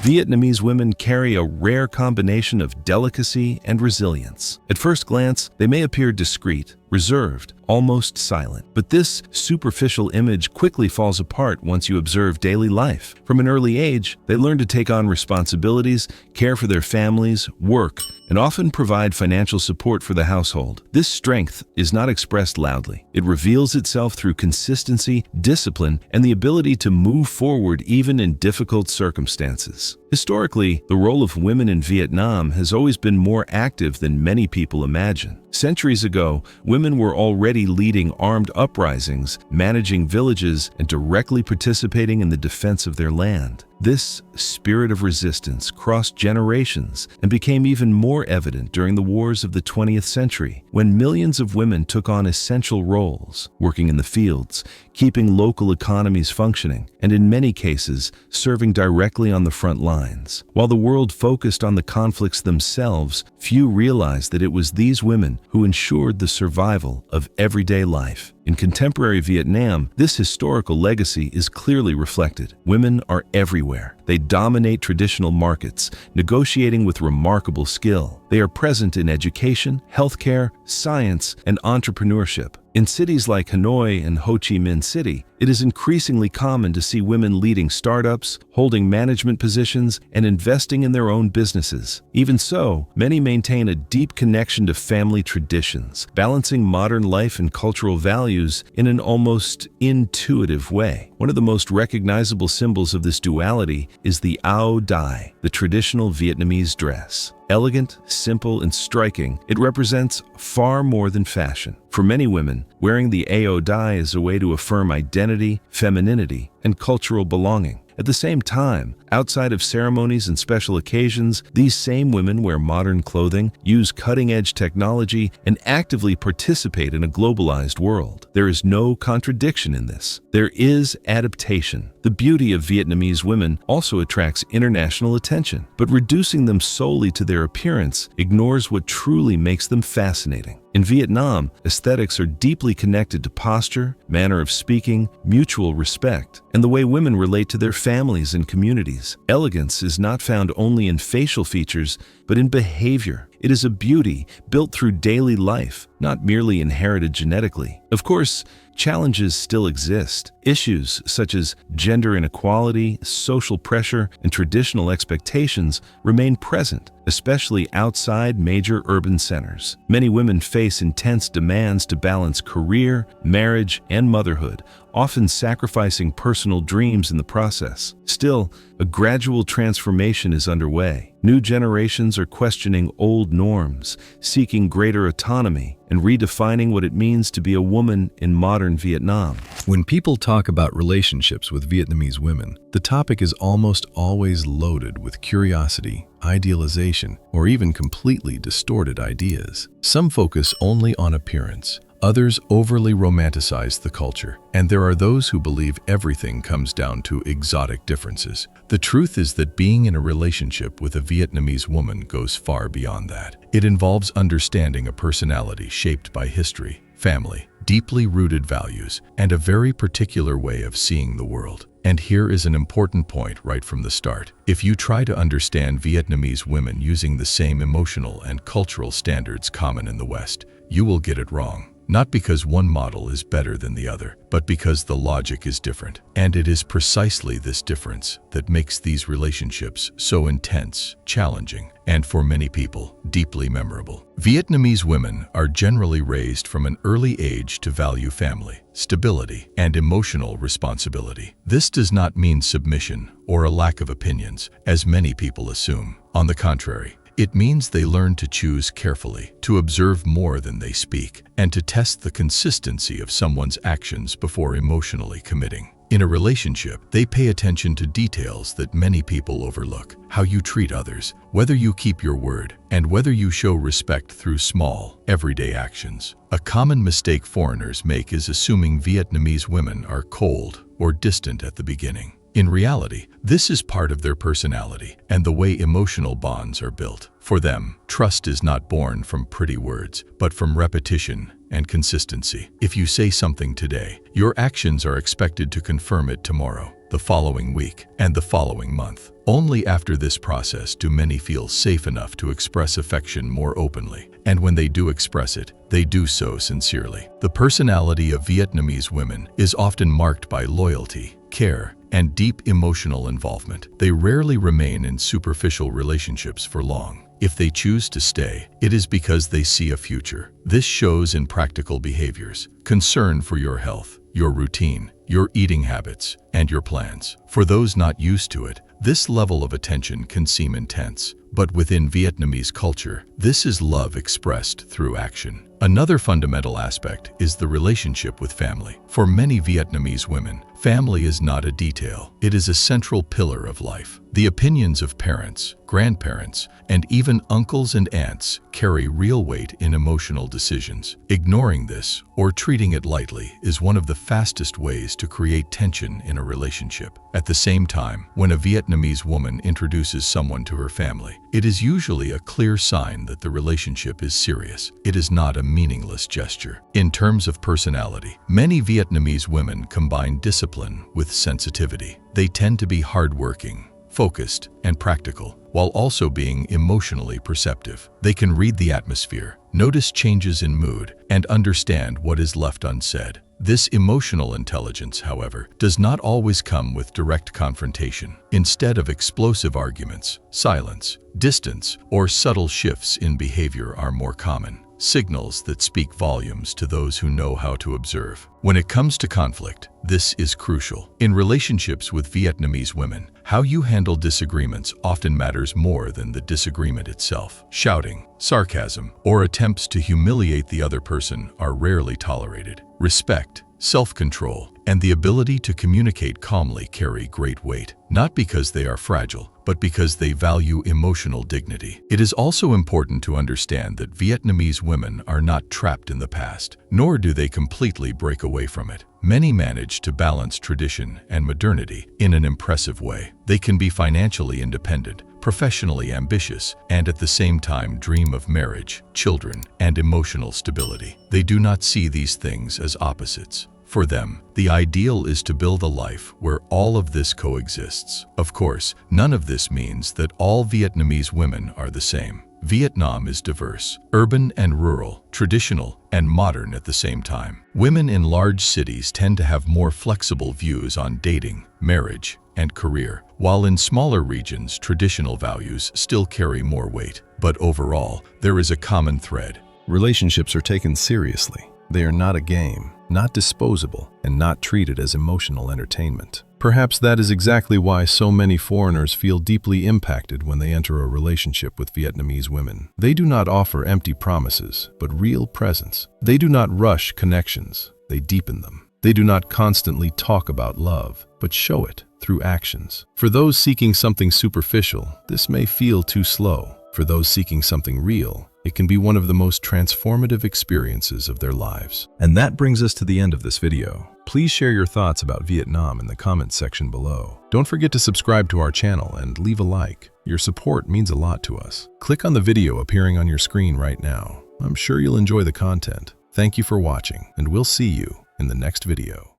Vietnamese women carry a rare combination of delicacy and resilience. At first glance, they may appear discreet, reserved, almost silent. But this superficial image quickly falls apart once you observe daily life. From an early age, they learn to take on responsibilities, care for their families, work, and often provide financial support for the household. This strength is not expressed loudly. It reveals itself through consistency, discipline, and the ability to move forward even in difficult circumstances. Historically, the role of women in Vietnam has always been more active than many people imagine. Centuries ago, women were already leading armed uprisings, managing villages, and directly participating in the defense of their land. This spirit of resistance crossed generations and became even more evident during the wars of the 20th century, when millions of women took on essential roles, working in the fields, keeping local economies functioning, and in many cases, serving directly on the front lines. While the world focused on the conflicts themselves, few realized that it was these women who ensured the survival of everyday life. In contemporary Vietnam, this historical legacy is clearly reflected. Women are everywhere. They dominate traditional markets, negotiating with remarkable skill. They are present in education, healthcare, science, and entrepreneurship. In cities like Hanoi and Ho Chi Minh City, it is increasingly common to see women leading startups, holding management positions, and investing in their own businesses. Even so, many maintain a deep connection to family traditions, balancing modern life and cultural values in an almost intuitive way. One of the most recognizable symbols of this duality is the áo dai, the traditional Vietnamese dress. Elegant, simple, and striking, it represents far more than fashion. For many women, wearing the áo dai is a way to affirm identity, femininity, and cultural belonging. At the same time, outside of ceremonies and special occasions, these same women wear modern clothing, use cutting-edge technology, and actively participate in a globalized world. There is no contradiction in this. There is adaptation. The beauty of Vietnamese women also attracts international attention, but reducing them solely to their appearance ignores what truly makes them fascinating. In Vietnam, aesthetics are deeply connected to posture, manner of speaking, mutual respect, and the way women relate to their families and communities. Elegance is not found only in facial features, but in behavior. It is a beauty built through daily life, not merely inherited genetically. Of course, challenges still exist. Issues such as gender inequality, social pressure, and traditional expectations remain present, especially outside major urban centers. Many women face intense demands to balance career, marriage, and motherhood, often sacrificing personal dreams in the process. Still, a gradual transformation is underway. New generations are questioning old norms, seeking greater autonomy, and redefining what it means to be a woman in modern Vietnam. When people talk about relationships with Vietnamese women, the topic is almost always loaded with curiosity, idealization, or even completely distorted ideas. Some focus only on appearance. Others overly romanticize the culture, and there are those who believe everything comes down to exotic differences. The truth is that being in a relationship with a Vietnamese woman goes far beyond that. It involves understanding a personality shaped by history, family, deeply rooted values, and a very particular way of seeing the world. And here is an important point right from the start. If you try to understand Vietnamese women using the same emotional and cultural standards common in the West, you will get it wrong. Not because one model is better than the other, but because the logic is different. And it is precisely this difference that makes these relationships so intense, challenging, and for many people, deeply memorable. Vietnamese women are generally raised from an early age to value family, stability, and emotional responsibility. This does not mean submission or a lack of opinions, as many people assume. On the contrary, it means they learn to choose carefully, to observe more than they speak, and to test the consistency of someone's actions before emotionally committing. In a relationship, they pay attention to details that many people overlook: how you treat others, whether you keep your word, and whether you show respect through small, everyday actions. A common mistake foreigners make is assuming Vietnamese women are cold or distant at the beginning. In reality, this is part of their personality and the way emotional bonds are built. For them, trust is not born from pretty words, but from repetition and consistency. If you say something today, your actions are expected to confirm it tomorrow. the following week, and the following month. Only after this process do many feel safe enough to express affection more openly. And when they do express it, they do so sincerely. The personality of Vietnamese women is often marked by loyalty, care, and deep emotional involvement. They rarely remain in superficial relationships for long. If they choose to stay, it is because they see a future. This shows in practical behaviors, concern for your health, your routine, your eating habits, and your plans. For those not used to it, this level of attention can seem intense, but within Vietnamese culture, this is love expressed through action. Another fundamental aspect is the relationship with family. For many Vietnamese women, family is not a detail. It is a central pillar of life. The opinions of parents, grandparents, and even uncles and aunts carry real weight in emotional decisions. Ignoring this or treating it lightly is one of the fastest ways to create tension in a relationship. At the same time, when a Vietnamese woman introduces someone to her family, it is usually a clear sign that the relationship is serious. It is not a meaningless gesture. In terms of personality, many Vietnamese women combine discipline with sensitivity. They tend to be hardworking, focused, and practical, while also being emotionally perceptive. They can read the atmosphere, notice changes in mood, and understand what is left unsaid. This emotional intelligence, however, does not always come with direct confrontation. Instead of explosive arguments, silence, distance, or subtle shifts in behavior are more common, signals that speak volumes to those who know how to observe. When it comes to conflict, this is crucial. In relationships with Vietnamese women, how you handle disagreements often matters more than the disagreement itself. Shouting, sarcasm, or attempts to humiliate the other person are rarely tolerated. Respect, self-control, and the ability to communicate calmly carry great weight, not because they are fragile, but because they value emotional dignity. It is also important to understand that Vietnamese women are not trapped in the past, nor do they completely break away from it. Many manage to balance tradition and modernity in an impressive way. They can be financially independent, professionally ambitious, and at the same time dream of marriage, children, and emotional stability. They do not see these things as opposites. For them, the ideal is to build a life where all of this coexists. Of course, none of this means that all Vietnamese women are the same. Vietnam is diverse, urban and rural, traditional and modern at the same time. Women in large cities tend to have more flexible views on dating, marriage, and career, while in smaller regions, traditional values still carry more weight. But overall, there is a common thread. Relationships are taken seriously. They are not a game, not disposable, and not treated as emotional entertainment. Perhaps that is exactly why so many foreigners feel deeply impacted when they enter a relationship with Vietnamese women. They do not offer empty promises, but real presence. They do not rush connections, they deepen them. They do not constantly talk about love, but show it through actions. For those seeking something superficial, this may feel too slow. For those seeking something real, it can be one of the most transformative experiences of their lives. And that brings us to the end of this video. Please share your thoughts about Vietnam in the comments section below. Don't forget to subscribe to our channel and leave a like. Your support means a lot to us. Click on the video appearing on your screen right now. I'm sure you'll enjoy the content. Thank you for watching, and we'll see you in the next video.